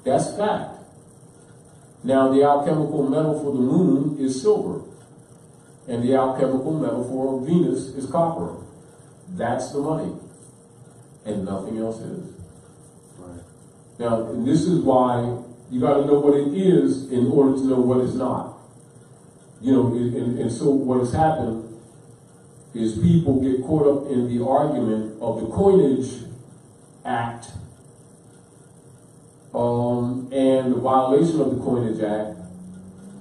That's fact. Now, the alchemical metal for the moon is silver, and the alchemical metal for Venus is copper. That's the money, and nothing else is. Right. Now, and this is why you got to know what it is in order to know what it's not. You know, and so what has happened is people get caught up in the argument of the Coinage Act and the violation of the Coinage Act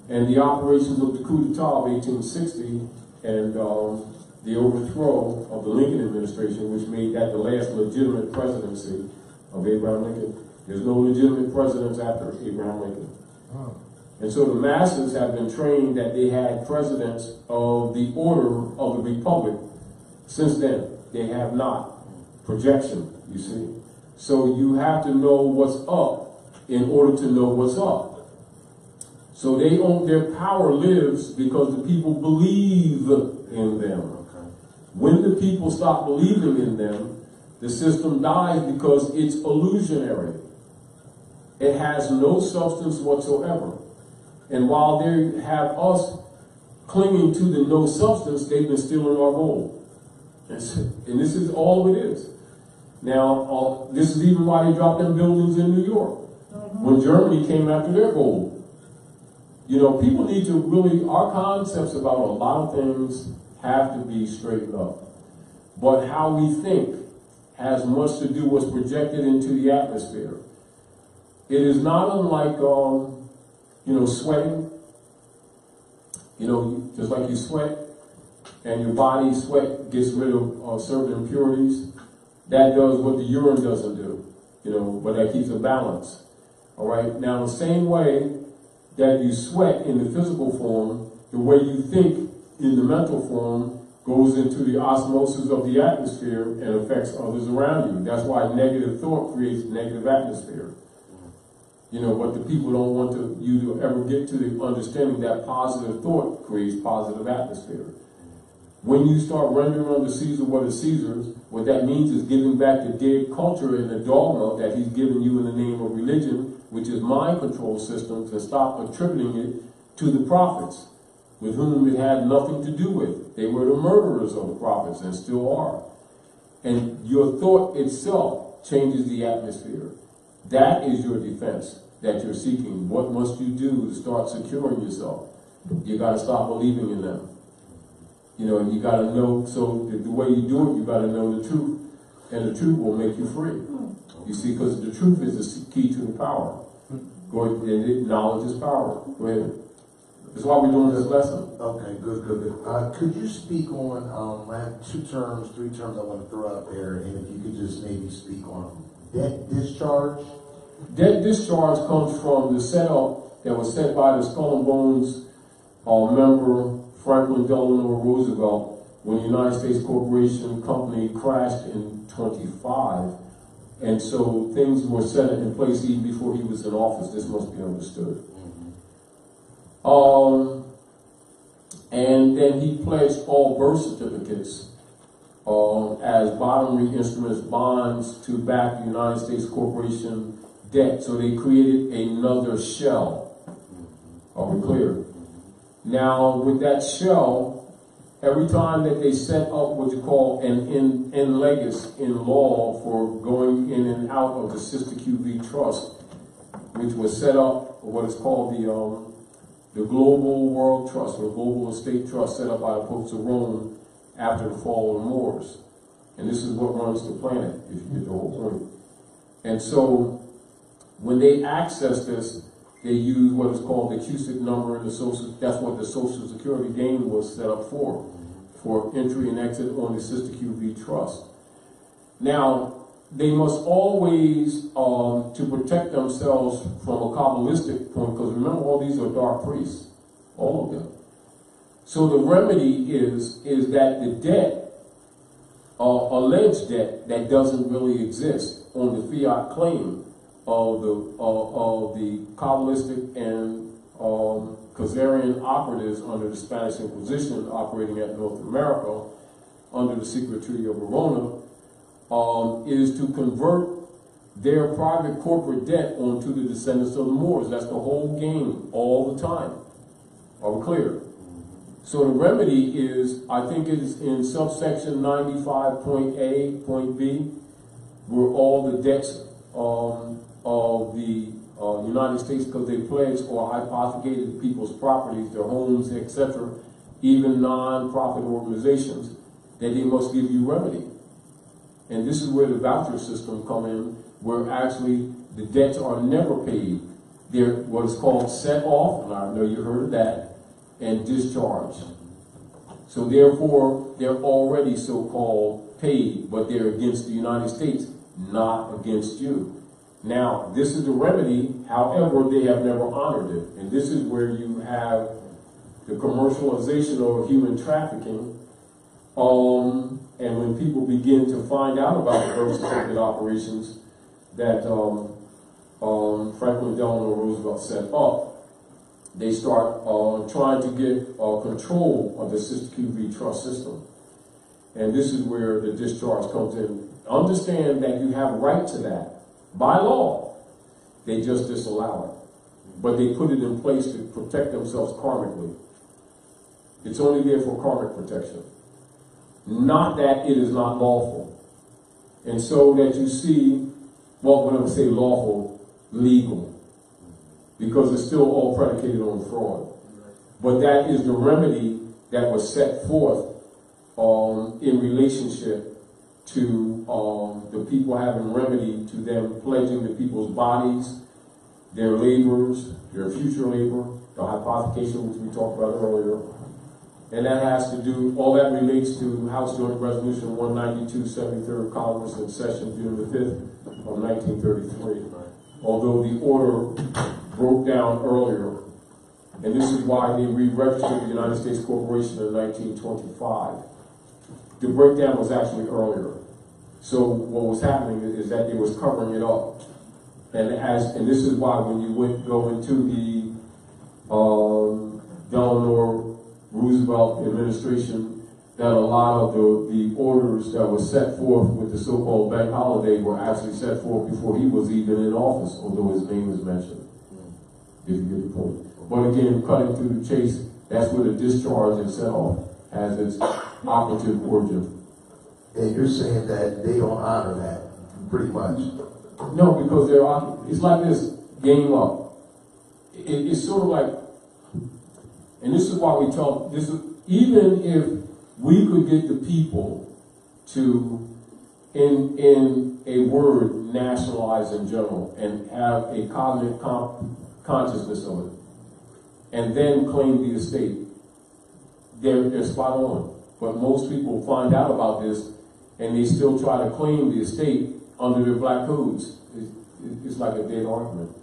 and the operations of the coup d'etat of 1860 and the overthrow of the Lincoln administration, which made that the last legitimate presidency of Abraham Lincoln. There's no legitimate presidents after Abraham Lincoln. Oh. And so the masses have been trained that they had presidents of the order of the republic. Since then, they have not. Projection, you see. So you have to know what's up in order to know what's up. So they own their power lives because the people believe in them. Okay. When the people stop believing in them, the system dies because it's illusionary. It has no substance whatsoever. And while they have us clinging to the no substance, they've been stealing our gold. And this is all it is. Now, this is even why they dropped them buildings in New York when Germany came after their gold. You know, people need to really, our concepts about a lot of things have to be straightened up. But how we think has much to do with what's projected into the atmosphere. It is not unlike, you know, sweating. You know, just like you sweat and your body sweat gets rid of certain impurities. That does what the urine doesn't do, you know, but that keeps a balance. All right. Now, the same way that you sweat in the physical form, the way you think in the mental form goes into the osmosis of the atmosphere and affects others around you. That's why negative thought creates negative atmosphere. You know, but the people don't want you to ever get to the understanding that positive thought creates positive atmosphere. When you start rendering unto Caesar what is Caesar's, what that means is giving back the dead culture and the dogma that he's given you in the name of religion, which is mind control systems, and stop attributing it to the prophets, with whom it had nothing to do with. They were the murderers of the prophets and still are. And your thought itself changes the atmosphere. That is your defense that you're seeking. What must you do to start securing yourself? You got to stop believing in them. You know, and you got to know, so the way you do it, you got to know the truth. And the truth will make you free. You see, because the truth is the key to the power. Go ahead, and knowledge is power. Go ahead. That's why we're doing this lesson. Okay, good. Could you speak on, I have 3 terms I want to throw out there, and if you could just maybe speak on debt discharge. Debt discharge comes from the setup that was set by the Skull and Bones member Franklin Delano Roosevelt when the United States Corporation Company crashed in 25. And so things were set in place even before he was in office. This must be understood. And then he pledged all birth certificates as bottomry instruments, bonds to back the United States Corporation debt. So they created another shell. Are we clear? Now, with that shell, every time that they set up what you call an in legis in law for going in and out of the Sister QV Trust, which was set up, what is called the Global World Trust, or Global Estate Trust, set up by the Popes of Rome after the fall of the Moors. And this is what runs the planet, if you get the whole point. And so, when they access this, they use what is called the Cusick number, and that's what the Social Security game was set up for entry and exit on the Sister QV Trust. Now, they must always, to protect themselves from a Kabbalistic point, because remember, all these are dark priests, all of them. So the remedy is that the debt, alleged debt that doesn't really exist on the fiat claim of the Kabbalistic and Khazarian operatives under the Spanish Inquisition operating at North America under the secret treaty of Verona, is to convert their private corporate debt onto the descendants of the Moors. That's the whole game all the time. Are we clear? So the remedy is, I think it is in subsection 95.A, point B, where all the debts of the United States, because they pledged or hypothecated people's properties, their homes, etc., even non-profit organizations, that they must give you remedy. And this is where the voucher system come in, where actually the debts are never paid. They're what is called set off, and I know you heard of that, and discharged. So therefore, they're already so-called paid, but they're against the United States, not against you. Now, this is the remedy, however, they have never honored it. And this is where you have the commercialization of human trafficking. And when people begin to find out about the birth certificate operations that Franklin Delano Roosevelt set up, they start trying to get control of the Sister QV trust system. And this is where the discharge comes in. Understand that you have a right to that. By law, they just disallow it. But they put it in place to protect themselves karmically. It's only there for karmic protection. Not that it is not lawful. And so that you see, well, when I say lawful, legal. Because it's still all predicated on fraud. But that is the remedy that was set forth in relationship to the people having remedy to them pledging the people's bodies, their labors, their future labor, the hypothecation which we talked about earlier. And that has to do, all that relates to House Joint Resolution 192, 73rd Congress in session June the 5th of 1933. Although the order broke down earlier, and this is why they re-registered the United States Corporation in 1925. The breakdown was actually earlier. So what was happening is that it was covering it up. And this is why when you go into the Delano Roosevelt administration, that a lot of the orders that were set forth with the so-called bank holiday were actually set forth before he was even in office, although his name is mentioned, if you get the point. But again, cutting through the chase, that's where the discharge itself has its operative origin. And you're saying that they don't honor that, pretty much? No, because it's like this game up. It's sort of like, and this is why we talk, even if we could get the people to, in a word, nationalize in general and have a cognitive consciousness of it, and then claim the estate, they're spot on. But most people find out about this and they still try to claim the estate under their black codes. It's like a dead argument.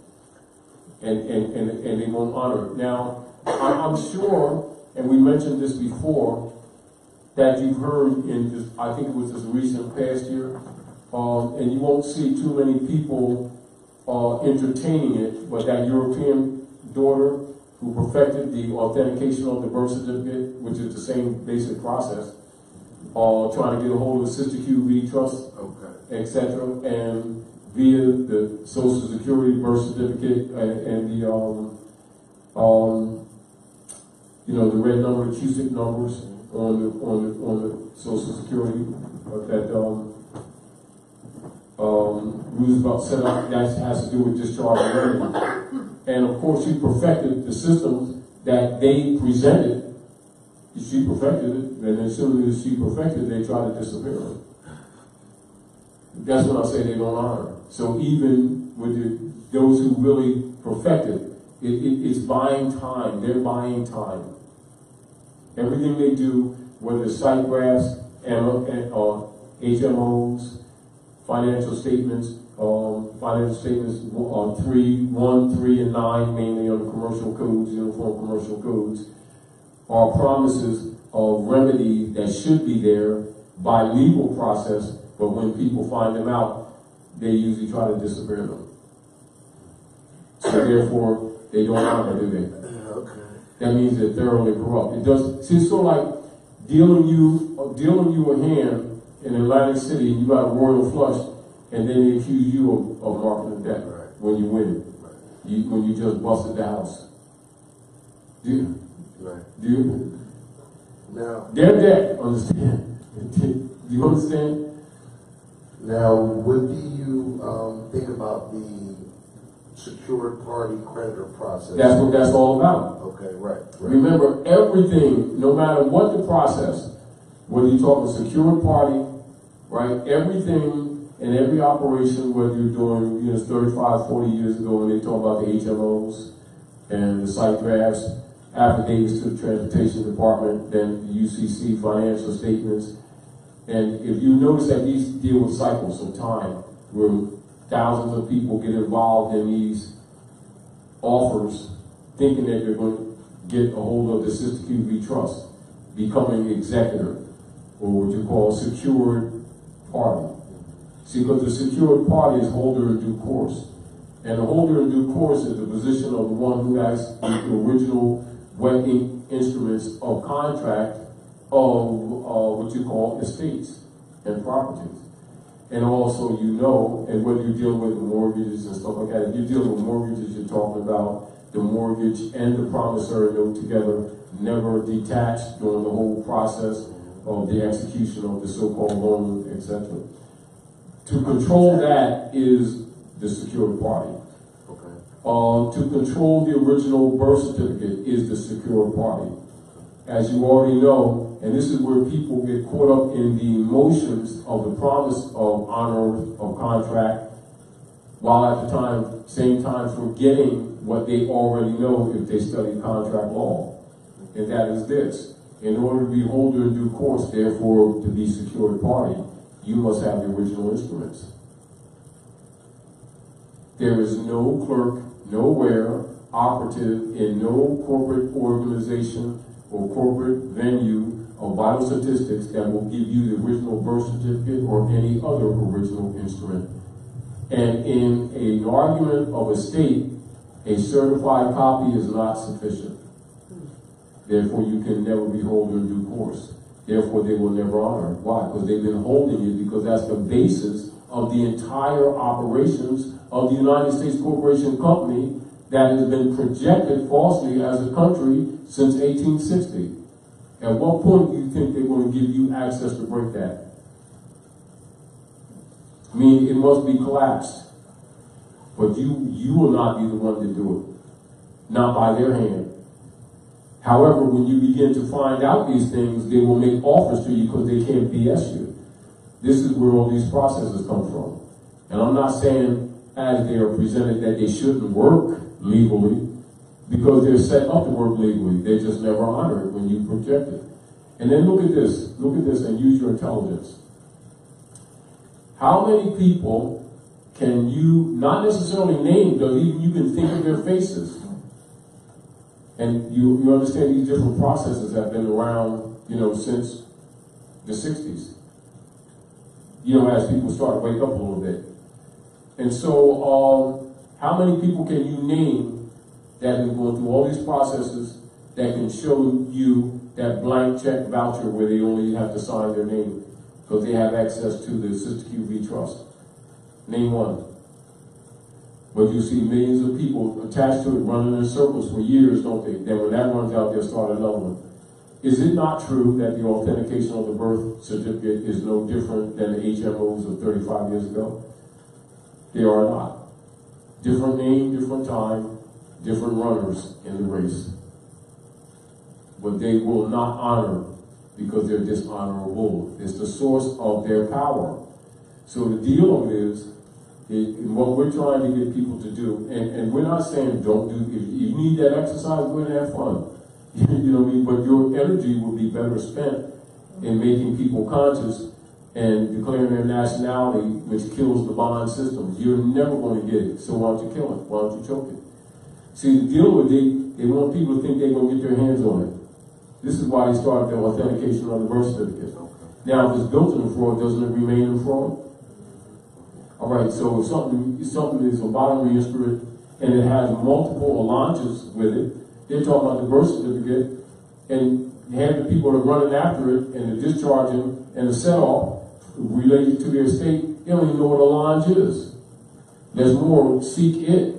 And they won't honor it. Now, I'm sure, and we mentioned this before, that you've heard in this, I think it was this recent past year, and you won't see too many people entertaining it, but that European daughter who perfected the authentication of the birth certificate, which is the same basic process, trying to get a hold of the Sister QV trust, etc., and via the Social Security birth certificate and the the red number, the Cusick numbers on the Social Security that Roosevelt set up. That has to do with discharge of revenue. And of course, she perfected the systems that they presented. She perfected it, and as soon as she perfected it, they tried to disappear her. That's when I say they don't honor her. So even with those who really perfected, it's buying time. They're buying time. Everything they do, whether it's site graphs, HMOs, financial statements 1, 3, and 9, mainly on the commercial codes, uniform commercial codes, are promises of remedy that should be there by legal process, but when people find them out, they usually try to disappear them. So therefore, they don't honor, do they? Okay. That means they're thoroughly corrupt. It does. See, it's sort of like dealing you a hand in Atlantic City, and you got a royal flush, and then they accuse you of marking the debt when you win. When you just busted the house. Do you? Do you? Now, their debt, understand? Do you understand? Now, what do you think about the secured party creditor process? That's what that's all about. Okay, right. Remember, everything, no matter what the process, whether you're talking secured party, right, everything in every operation, whether you're doing, 35, 40 years ago when they talk about the HMOs and the site drafts, affidavits to the Transportation Department, then the UCC financial statements. And if you notice that these deal with cycles of time, where thousands of people get involved in these offers, thinking that they're going to get a hold of the Sister QV Trust, becoming executor, or what you call secured party. See, because the secured party is holder in due course. And the holder in due course is the position of the one who has the original working instruments of contract of what you call estates and properties. And also, and whether you're dealing with mortgages and stuff like that, if you're dealing with mortgages, you're talking about the mortgage and the promissory note together, never detached during the whole process of the execution of the so-called loan, etc. To control that is the secured party. To control the original birth certificate is the secured party. As you already know, and this is where people get caught up in the emotions of the promise of honor of contract, while at the same time forgetting what they already know if they study contract law. And that is this: in order to be holder in due course, therefore to be secured party, you must have the original instruments. There is no clerk, nowhere, operative in no corporate organization or corporate venue of vital statistics that will give you the original birth certificate or any other original instrument. And in an argument of a state, a certified copy is not sufficient. Therefore, you can never be holder in due course. Therefore, they will never honor it. Why? Because they've been holding it, because that's the basis of the entire operations of the United States Corporation Company that has been projected falsely as a country since 1860. At what point do you think they're going to give you access to break that? I mean, it must be collapsed. But you will not be the one to do it. Not by their hand. However, when you begin to find out these things, they will make offers to you because they can't BS you. This is where all these processes come from. And I'm not saying, as they are presented, that they shouldn't work legally, because they're set up to work legally. They just never honor it when you project it. And then look at this and use your intelligence. How many people can you, not necessarily name, but even you can think of their faces? And you understand these different processes have been around, since the 60s. As people start to wake up a little bit. And so, how many people can you name that have been going through all these processes that can show you that blank check voucher where they only have to sign their name because they have access to the Sister QV Trust? Name one. But you see millions of people attached to it running in circles for years, don't they? Then when that runs out, they'll start another one. Is it not true that the authentication of the birth certificate is no different than the HMOs of 35 years ago? They are not. Different name, different time, different runners in the race. But they will not honor because they're dishonorable. It's the source of their power. So the deal of it is, what we're trying to get people to do, and we're not saying don't do, if you need that exercise, go ahead and have fun. You know what I mean? But your energy will be better spent in making people conscious and declaring their nationality, which kills the bond system. You're never going to get it, so why don't you kill it? Why don't you choke it? See, the deal with it, they want people to think they're going to get their hands on it. This is why they started the authentication of the birth certificate. Now, if it's built in fraud, doesn't it remain in fraud? All right, so if something is a bodily instrument and it has multiple alliances with it, they're talking about the birth certificate, and you have the people that are running after it, and the discharging, and the set-off related to their estate, They don't even know what a lodge is. There's more, seek it.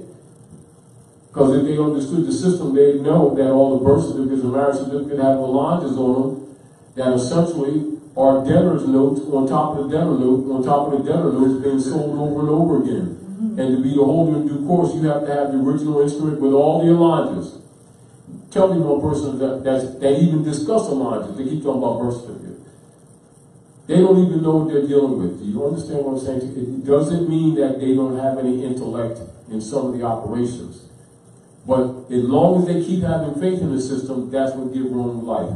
Because if they understood the system, they'd know that all the birth certificates and marriage certificates have lodges on them that essentially are debtor's notes on top of the debtor note, on top of the debtor notes being sold over and over again. And to be the holder in due course, you have to have the original instrument with all the lodges. Tell me one person that even discuss lodges. They keep talking about birth certificate. They don't even know what they're dealing with. Do you understand what I'm saying? It doesn't mean that they don't have any intellect in some of the operations. But as long as they keep having faith in the system, that's what gives Rome life.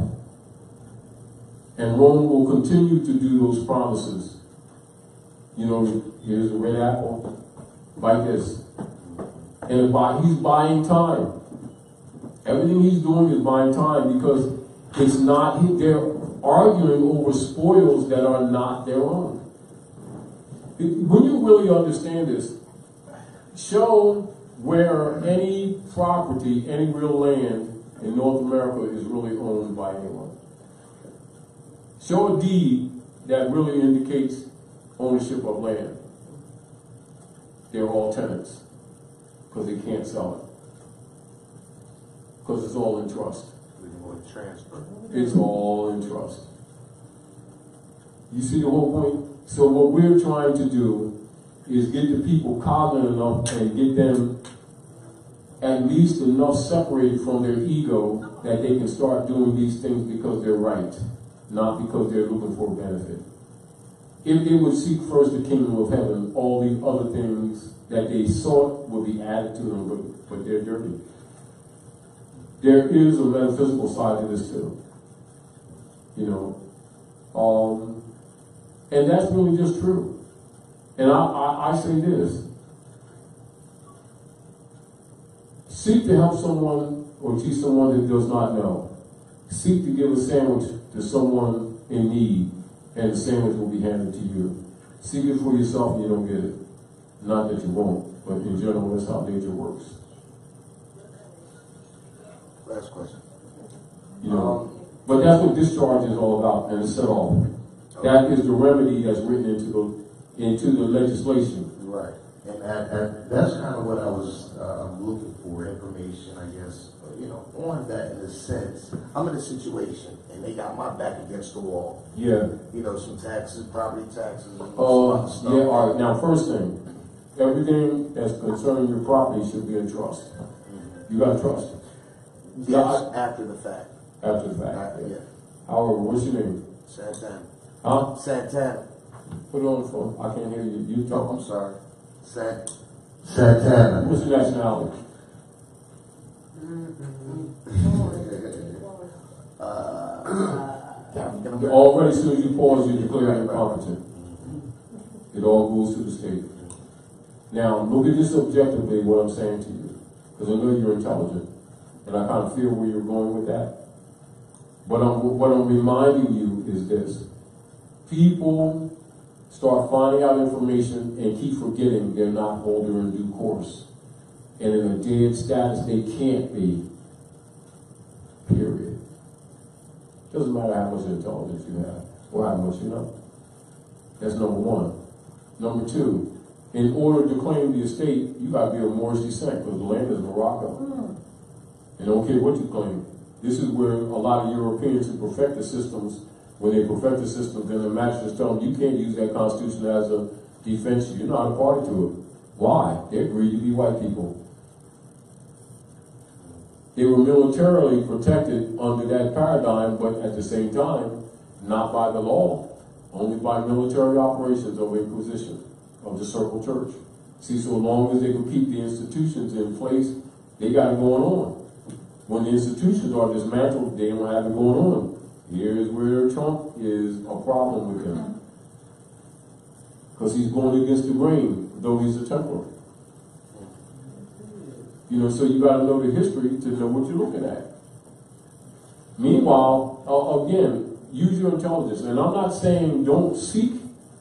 And Rome will continue to do those promises. You know, here's a red apple, like this. And he's buying time. Everything he's doing is buying time because it's not, they're arguing over spoils that are not their own. When you really understand this, show where any property, any real land in North America is really owned by anyone. Show a deed that really indicates ownership of land. They're all tenants because they can't sell it. Because it's all in trust. Transfer. It's all in trust. You see the whole point? So what we're trying to do is get the people cognizant enough and get them at least enough separated from their ego that they can start doing these things because they're right, not because they're looking for a benefit. If they would seek first the kingdom of heaven, all the other things that they sought will be added to them, but they're dirty. There is a metaphysical side to this too, you know, and that's really just true. And I say this: seek to help someone or teach someone that does not know. Seek to give a sandwich to someone in need, and the sandwich will be handed to you. Seek it for yourself, and you don't get it. Not that you won't, but in general, that's how nature works. Last question. You know, but that's what discharge is all about, and it's set off. That is the remedy that's written into the legislation. Right, and that's kind of what I was looking for, information, I guess, you know, on that in a sense. I'm in a situation, and they got my back against the wall. Yeah. You know, some taxes, property taxes, and yeah. All right. Now, first thing, everything that's concerning your property should be in trust. You got to trust. Yes, after the fact. After the fact. Yeah. However, what's your name? Santana. Huh? Santana. Put it on the phone. I can't hear you. You talk. I'm sorry. Santana. What's your nationality? Already, as soon as you pause, you declare incompetent. It all goes to the state. Now, look at this objectively, what I'm saying to you, because I know you're intelligent. And I kind of feel where you're going with that. But what I'm reminding you is this. People start finding out information and keep forgetting they're not holder in due course. And in a dead status, they can't be. Period. Doesn't matter how much intelligence you have or how much you know. That's number one. Number two, in order to claim the estate, you got to be of Moorish descent because the land is Morocco. And don't care what you claim. This is where a lot of Europeans who perfect the systems, when they perfect the systems, then the magistrates tell them you can't use that constitution as a defense. You're not a party to it. Why? They agreed to be white people. They were militarily protected under that paradigm, but at the same time, not by the law, only by military operations of Inquisition, of the Circle Church. See, so long as they can keep the institutions in place, they got it going on. When the institutions are dismantled, they don't have it going on. Here's where Trump is a problem with him. Because he's going against the grain, though he's a Templar. You know, so you got to know the history to know what you're looking at. Meanwhile, again, use your intelligence. And I'm not saying don't seek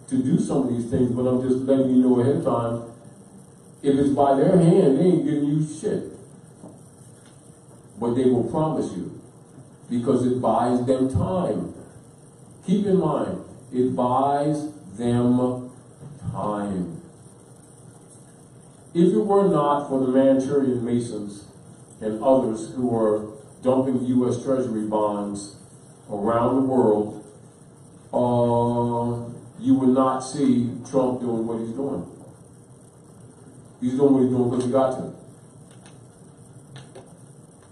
to do some of these things, but I'm just letting you know ahead of time, if it's by their hand, they ain't giving you shit. But they will promise you, because it buys them time. Keep in mind, it buys them time. If it were not for the Manchurian Masons and others who were dumping U.S. Treasury bonds around the world, you would not see Trump doing what he's doing. He's doing what he's doing because he got to.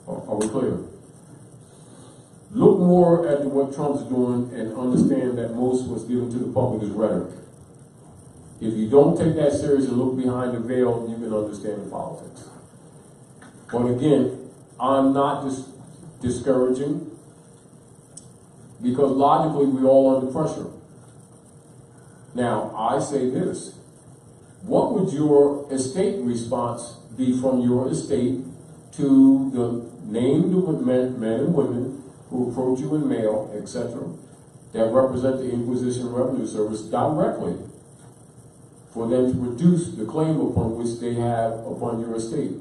Are we clear? Look more at what Trump's doing and understand that most what's given to the public is rhetoric. If you don't take that serious and look behind the veil, you can understand the politics. But again, I'm not discouraging, because logically we're all under pressure. Now, I say this. What would your estate response be from your estate to the named men and women who approach you in mail, etc., that represent the Inquisition Revenue Service directly, for them to produce the claim upon which they have upon your estate?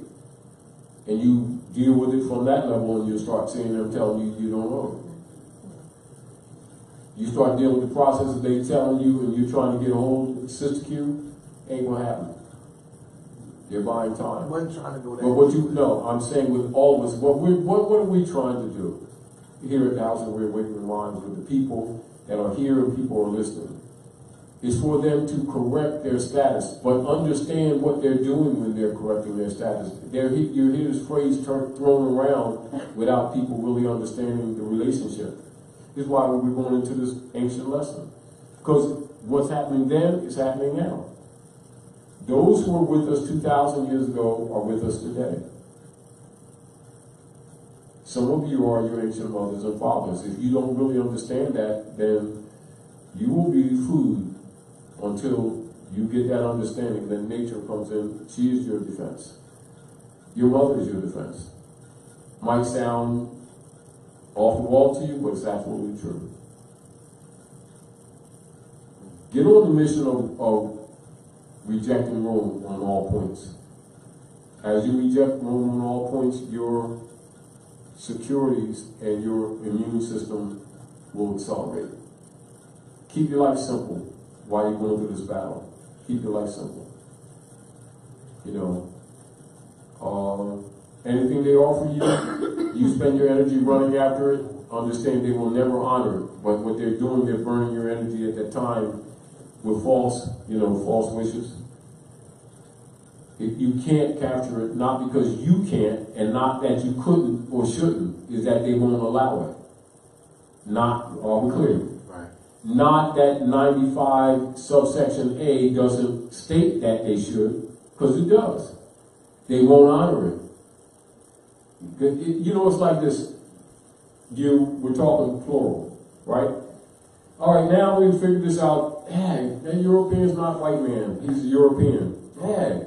And you deal with it from that level, and you start seeing them telling you you don't know it. You start dealing with the process that they telling you, and you're trying to get a hold of Sister Q, ain't gonna happen. They're buying time. I wasn't trying to go there. But what you know, I'm saying with all of us, what are we trying to do here at the House of We're Awakening Minds with the people that are here and people are listening? Is for them to correct their status, but understand what they're doing when they're correcting their status. You hear this phrase thrown around without people really understanding the relationship. This is why we're going into this ancient lesson. Because what's happening then is happening now. Those who were with us 2,000 years ago are with us today. Some of you are your ancient mothers and fathers. If you don't really understand that, then you will be food until you get that understanding. Then nature comes in. She is your defense. Your mother is your defense. Might sound off the wall to you, but it's absolutely true. Get on the mission of rejecting Rome on all points. As you reject Rome on all points, your securities and your immune system will accelerate. Keep your life simple while you're going through this battle. Keep your life simple. You know, anything they offer you, you spend your energy running after it, understand they will never honor it. But what they're doing, they're burning your energy at that time with false wishes. If you can't capture it, not because you can't, and not that you couldn't or shouldn't, is that they won't allow it. Not, are we clear? Right. Not that 95 subsection A doesn't state that they should, because it does. They won't honor it. You know, it's like this. We're talking plural, right? All right, now we've figured this out. Hey, that European's not white man. He's a European. Hey,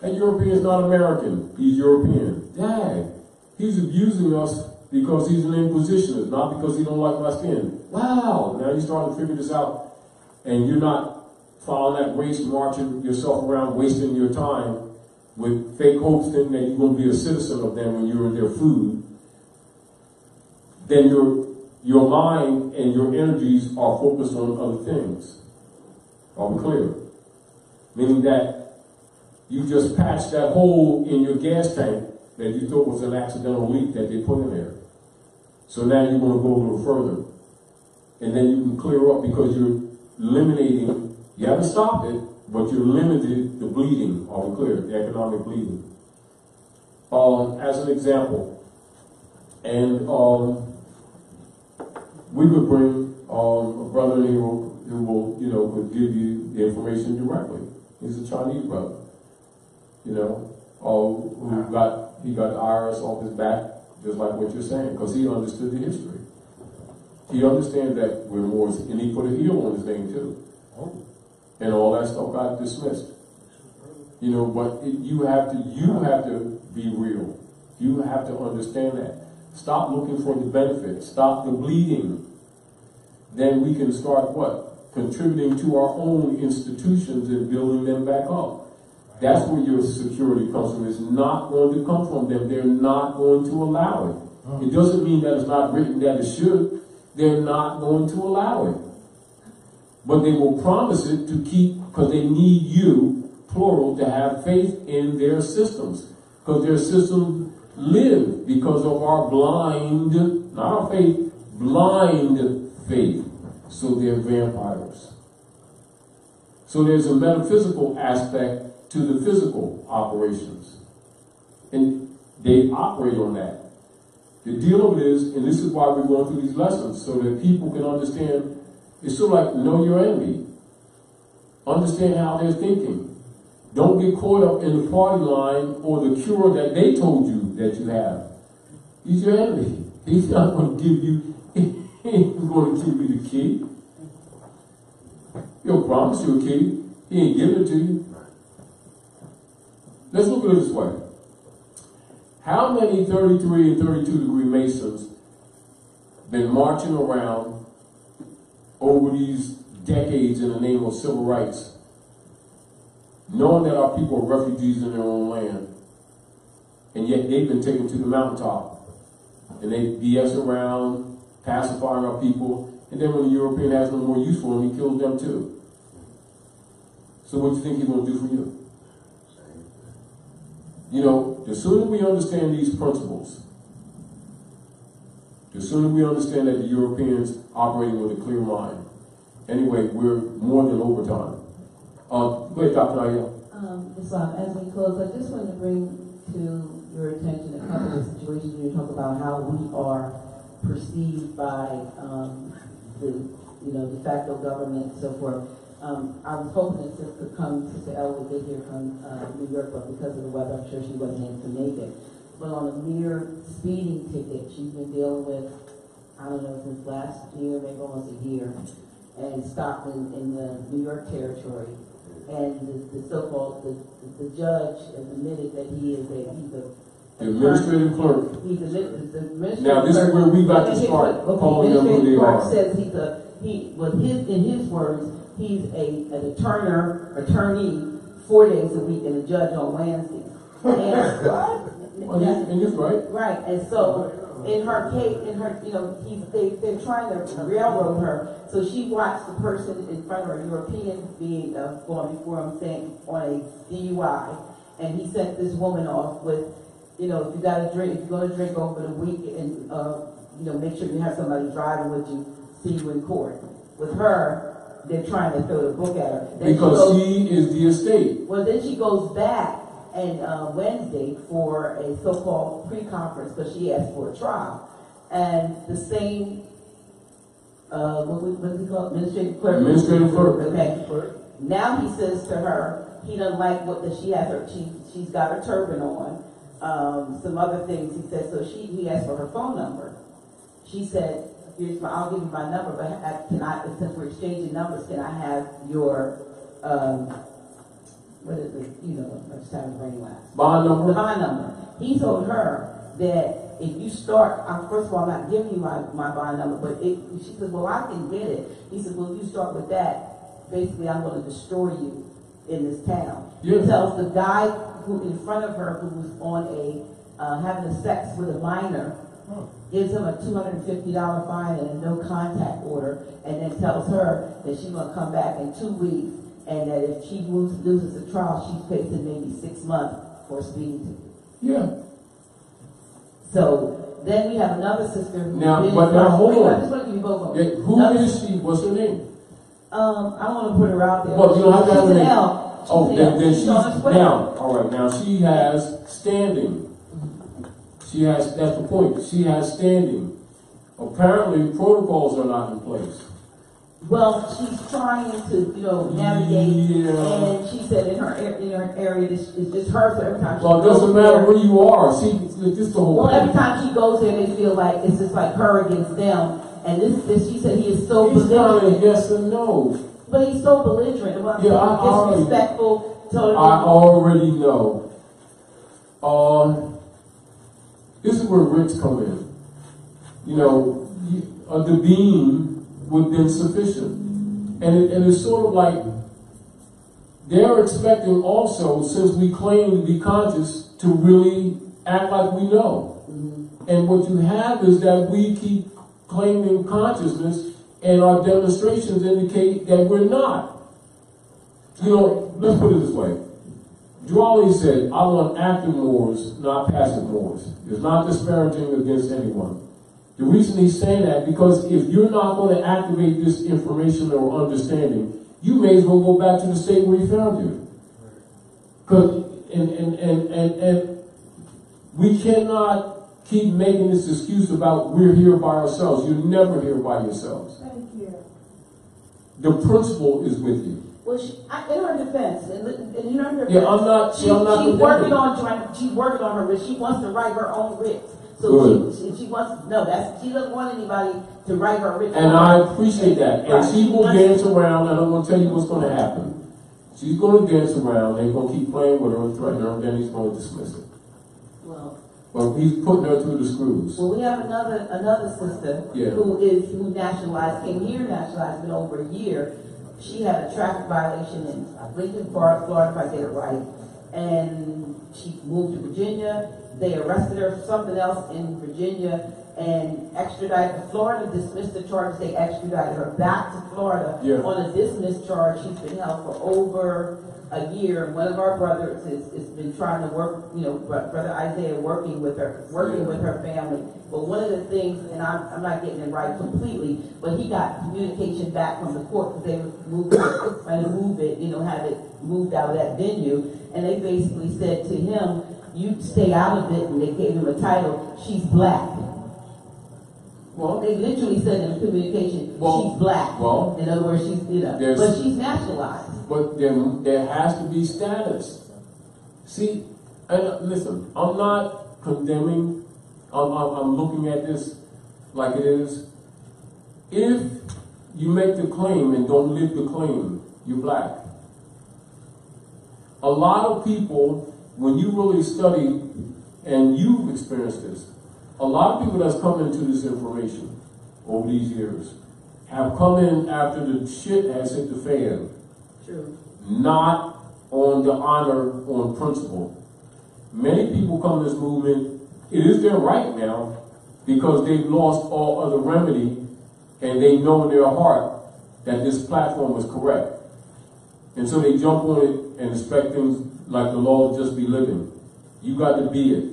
that European's not American. He's European. Hey, he's abusing us because he's an inquisitionist, not because he don't like my skin. Wow, now you're starting to figure this out, and you're not following that race, marching yourself around, wasting your time with fake hopes thinking that you're going to be a citizen of them when you're in their food. Then your mind and your energies are focused on other things. Are we clear? Meaning that you just patched that hole in your gas tank that you thought was an accidental leak that they put in there. So now you're going to go a little further. And then you can clear up because you're eliminating, you haven't stopped it, but you're limited the bleeding. Are we clear? The economic bleeding. As an example, and we could bring a brother in here who will, could give you the information directly. He's a Chinese brother, who got the IRS off his back, just like what you're saying, because he understood the history. He understands that we're Moors, and he put a heel on his name too. And all that stuff got dismissed. But you have to be real. You have to understand that. Stop looking for the benefit. Stop the bleeding. Then we can start what? Contributing to our own institutions and building them back up. That's where your security comes from. It's not going to come from them. They're not going to allow it. It doesn't mean that it's not written that it should. They're not going to allow it. But they will promise it to keep because they need you, plural, to have faith in their systems. Because their systems live because of our blind, not our faith, blind faith. So they're vampires. So there's a metaphysical aspect to the physical operations. And they operate on that. The deal of it is, and this is why we're going through these lessons, so that people can understand, it's sort of like know your enemy. Understand how they're thinking. Don't get caught up in the party line or the cure that they told you that you have. He's your enemy. He's not going to give you, he ain't going to give you the key. He'll promise you a key. He ain't giving it to you. Let's look at it this way. How many 33 and 32 degree Masons been marching around over these decades in the name of civil rights, knowing that our people are refugees in their own land, and yet they've been taken to the mountaintop, and they BS around, pacifying our people, and then when the European has no more use for them, he kills them too. So what do you think he's going to do for you? You know, the sooner we understand these principles, the sooner we understand that the Europeans operating with a clear mind. Anyway, we're more than overtime. Go ahead, Dr. Naya. Islam, as we close, I just want to bring to your attention a couple of situations when you talk about how we are perceived by the de facto government and so forth. I was hoping that Sister Elle would get here from New York, but because of the weather, I'm sure she wasn't able to make it. But on a mere speeding ticket, she's been dealing with, I don't know, since last year, maybe almost a year, and stopped in the New York territory. And the so-called, the judge has admitted that he's the administrative clerk. He's the administrative now, this is where we got to start calling them who they are. Says in his words, he's an attorney 4 days a week and a judge on Wednesday. And you're right. Right, and so in her case, they're trying to railroad her. So she watched the person in front of her, European being going before him, saying on a DUI, and he sent this woman off with, if you got to drink, if you're going to drink over the week, and make sure you have somebody driving with you, see you in court. With her, they're trying to throw the book at her. Then because she is the estate. Well, then she goes back and Wednesday for a so-called pre-conference because she asked for a trial. And the same, what is he called? Administrative clerk. Administrative clerk. Okay. Now he says to her, he doesn't like what that she has her. She's got her turban on. Some other things he said. So he asked for her phone number. She said, I'll give you my number, but since we're exchanging numbers, can I have your, what is it, I'm just having a brain lapse. Bond number? The bond number. He told her that if you start, first of all, I'm not giving you my bond number, but she says, well, I can get it. He said, well, if you start with that, basically I'm going to destroy you in this town. Yeah. He tells the guy who in front of her, who was on having a sex with a minor, gives him a $250 fine and a no contact order, and then tells her that she's going to come back in 2 weeks, and that if she loses the trial, she's facing maybe 6 months for a speeding ticket. Yeah. So then we have another sister who now hold on. I just want to give you both of them. Yeah, who is she? What's her name? I don't want to put her out there. Well, you don't have to have her name. Then she's now. All right, now she has standing. That's the point. She has standing. Apparently, protocols are not in place. Well, she's trying to, navigate, and she said in her area, it's just her. So every time she it doesn't matter where you are. See, this is the whole. Well, every time she goes there, they feel like it's just like her against them. And this she said he is so belligerent. Yes and no. But he's so belligerent. Disrespectful. Totally. I already know. This is where Ricks come in. The beam would have been sufficient. And it's sort of like they're expecting also, since we claim to be conscious, to really act like we know. Mm-hmm. And what you have is that we keep claiming consciousness, and our demonstrations indicate that we're not. You know, let's put it this way. Duali said, I want active Moors, not passive Moors. It's not disparaging against anyone. The reason he's saying that, because if you're not going to activate this information or understanding, you may as well go back to the state where he found you. Because, and we cannot keep making this excuse about we're here by ourselves. You're never here by yourselves. Thank you. The principle is with you. Well, in her defense, and in her defense, Yeah, I'm not. she's working on her writ. She wants to write her own writ. So she wants she doesn't want anybody to write her writ. And I appreciate that. And she will dance around, and I'm going to tell you what's going to happen. She's going to dance around, and he's going to keep playing with her and threaten her, and then he's going to dismiss it. Well, he's putting her through the screws. Well, we have another sister who nationalized, came here nationalized, been over a year. She had a traffic violation in Lincoln, Florida, if I get it right. And she moved to Virginia. They arrested her for something else in Virginia and extradited to Florida, dismissed the charges. They extradited her back to Florida on a dismissed charge. She's been held for over a year. One of our brothers has been trying to work, Brother Isaiah working with her family. But one of the things, and I'm not getting it right completely, but he got communication back from the court because they were trying to move it, have it moved out of that venue. And they basically said to him, you stay out of it, and they gave him a title, she's black. Well, they literally said in communication, she's black. Well, in other words, but she's nationalized. But there has to be status. See, and listen, I'm not condemning. I'm looking at this like it is. If you make the claim and don't live the claim, you're black. A lot of people, when you really study, and you've experienced this, a lot of people that's come into this information over these years have come in after the shit has hit the fan. True. Not on the honor, on principle. Many people come to this movement, it is their right now, because they've lost all other remedy, and they know in their heart that this platform is correct. And so they jump on it and expect things like the law to just be living. You got to be it.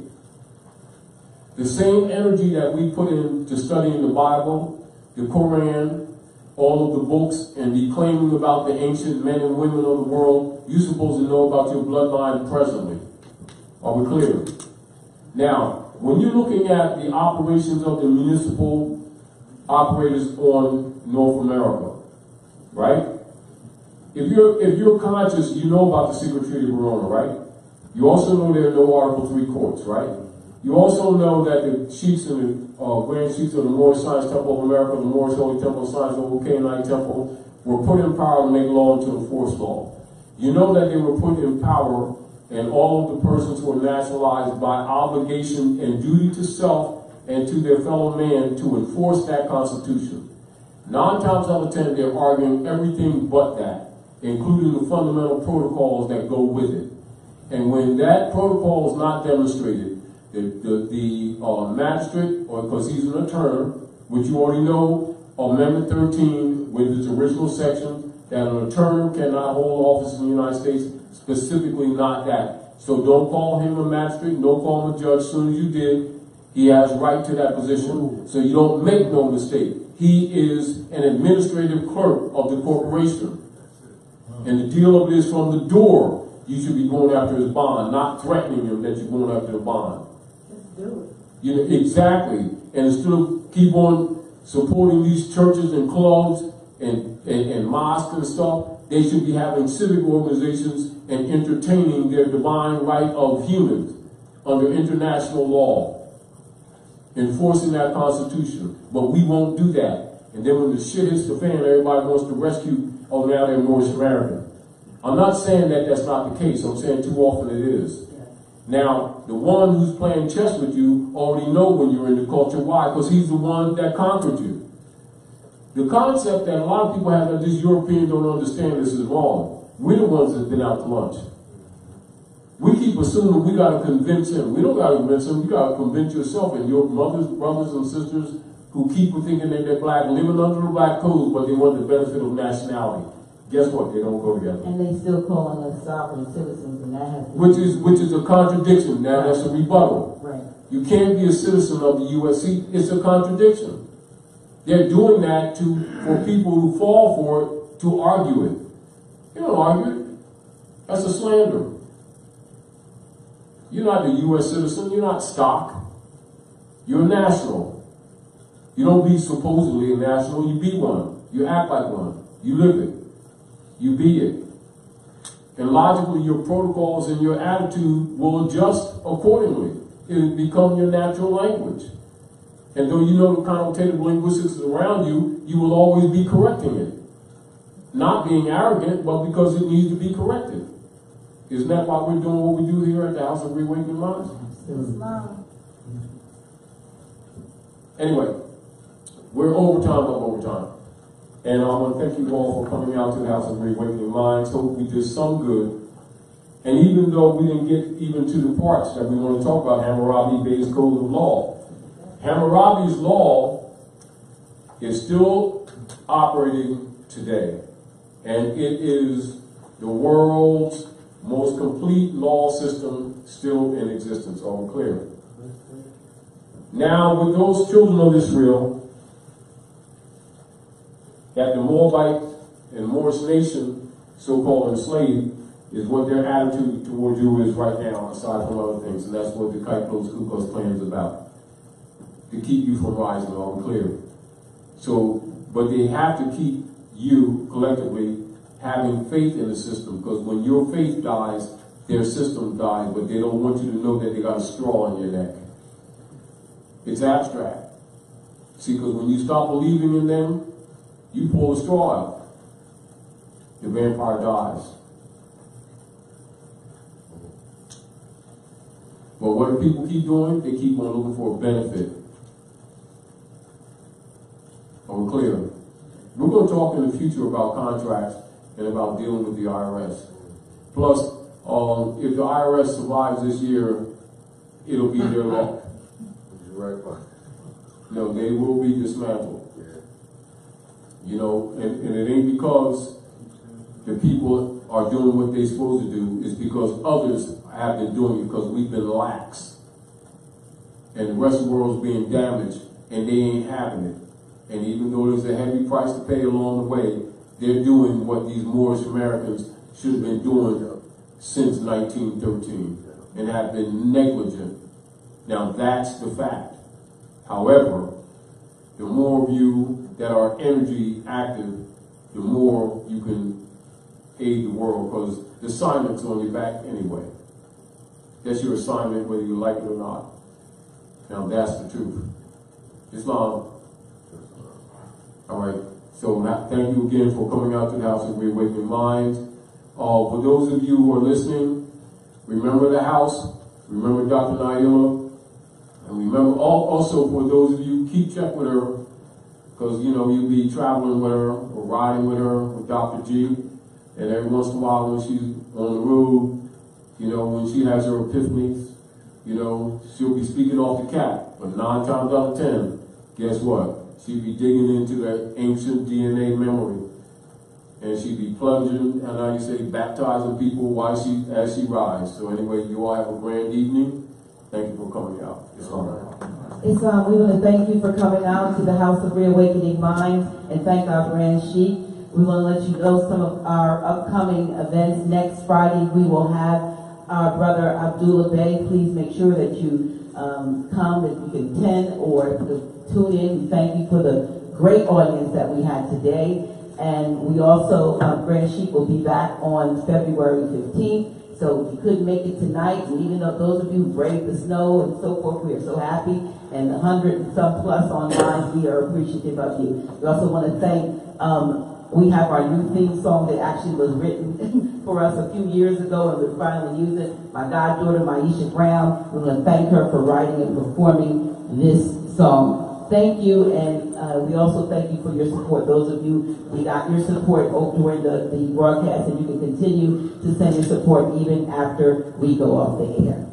The same energy that we put into studying the Bible, the Quran, all of the books, and be claiming about the ancient men and women of the world, you're supposed to know about your bloodline presently. Are we clear? Now, when you're looking at the operations of the municipal operators on North America, right? If you're conscious, you know about the Secret Treaty of Verona, right? You also know there are no Article 3 courts, right? You also know that the Sheiks and the Grand Sheiks of the Moorish Science Temple of America, the Moorish Holy Temple of Science, the Old Canaanite Temple, were put in power to make law and to enforce law. You know that they were put in power, and all of the persons were nationalized by obligation and duty to self and to their fellow man to enforce that Constitution. 9 times out of 10, they're arguing everything but that, including the fundamental protocols that go with it. And when that protocol is not demonstrated, the magistrate, or because he's an attorney, which you already know, Amendment 13, with its original section, that an attorney cannot hold office in the United States, specifically not that. So don't call him a magistrate, don't call him a judge. As soon as you did, he has right to that position, so you don't make no mistake. He is an administrative clerk of the corporation. And the deal of it is from the door, you should be going after his bond, not threatening him that you're going after the bond. You know, exactly. And instead of keep on supporting these churches and clubs and mosques and stuff, they should be having civic organizations and entertaining their divine right of humans under international law, enforcing that Constitution. But we won't do that. And then when the shit hits the fan, everybody wants to rescue, oh, now they're Moorish American. I'm not saying that that's not the case. I'm saying too often it is. Now, the one who's playing chess with you already know when you're in the culture. Why? Because he's the one that conquered you. The concept that a lot of people have that these Europeans don't understand this is wrong. We're the ones that's been out to lunch. We keep assuming we got to convince him. We don't got to convince him. You got to convince yourself and your mothers, brothers, and sisters who keep thinking that they're black, living under the black codes, but they want the benefit of nationality. guess what? They don't go together. And they still calling us sovereign citizens, and that has to Which is a contradiction. Now that's a rebuttal. Right. You can't be a citizen of the USC. It's a contradiction. They're doing that for people who fall for it to argue it. You don't argue it. That's a slander. You're not a U.S. citizen. You're not stock. You're a national. You don't be supposedly a national. You be one. You act like one. You live it. You be it. And logically, your protocols and your attitude will adjust accordingly. It will become your natural language. And though you know the connotative linguistics around you, you will always be correcting it. Not being arrogant, but because it needs to be corrected. Isn't that why we're doing what we do here at the House of Reawakening Minds? Anyway, we're overtime. And I want to thank you all for coming out to the House of Reawakening Minds. Hope we did some good. And even though we didn't get even to the parts that we want to talk about, Hammurabi Bey's Code of Law. Hammurabi's Law is still operating today. And it is the world's most complete law system still in existence. All clear. Now, with those children of Israel, that the Moabite and Moorish nation, so-called enslaved, is what their attitude towards you is right now, aside from other things. And that's what the Kaitos Ku Klux Klan is about. To keep you from rising, all clear. So, but they have to keep you, collectively, having faith in the system. Because when your faith dies, their system dies. But they don't want you to know that they got a straw in your neck. It's abstract. See, because when you stop believing in them, you pull the straw out. The vampire dies. But what do people keep doing? They keep on looking for a benefit. Are we clear? We're going to talk in the future about contracts and about dealing with the IRS. Plus, if the IRS survives this year, it'll be their luck. Right. No, they will be dismantled. You know, and it ain't because the people are doing what they're supposed to do. It's because others have been doing it because we've been lax. And the rest of the world's being damaged, and they ain't having it. And even though there's a heavy price to pay along the way, they're doing what these Moorish Americans should have been doing since 1913 and have been negligent. Now that's the fact. However, the more of you that are energy active, the more you can aid the world, because the assignment's on your back anyway. That's your assignment whether you like it or not. Now that's the truth. Islam. All right. So thank you again for coming out to the House of Reawakening Minds. For those of you who are listening, remember the house, remember Dr. Naila, and remember also for those of you, keep check with her, because you know you'll be traveling with her or riding with her with Dr. G, and every once in a while when she's on the road, you know, when she has her epiphanies, you know, she'll be speaking off the cap. But 9 times out of 10, guess what? She'd be digging into that ancient DNA memory. And she'd be plunging, and how you say, baptizing people as she rides. So anyway, you all have a grand evening. Thank you for coming out. It's all right. We want to thank you for coming out to the House of Reawakening Minds and thank our Grand Sheik. We want to let you know some of our upcoming events. Next Friday, we will have our brother Abdullah Bey. Please make sure that you come, if you can attend or tune in. We thank you for the great audience that we had today. And we also, Grand Sheik will be back on February 15th. So if you couldn't make it tonight, and even though those of you who braved the snow and so forth, we are so happy. And 100 and some plus online, we are appreciative of you. We also want to thank, we have our new theme song that actually was written for us a few years ago, and we're finally using it. My goddaughter, Maisha Brown, we want to thank her for writing and performing this song. Thank you, and we also thank you for your support. Those of you, we got your support during the broadcast, and you can continue to send your support even after we go off the air.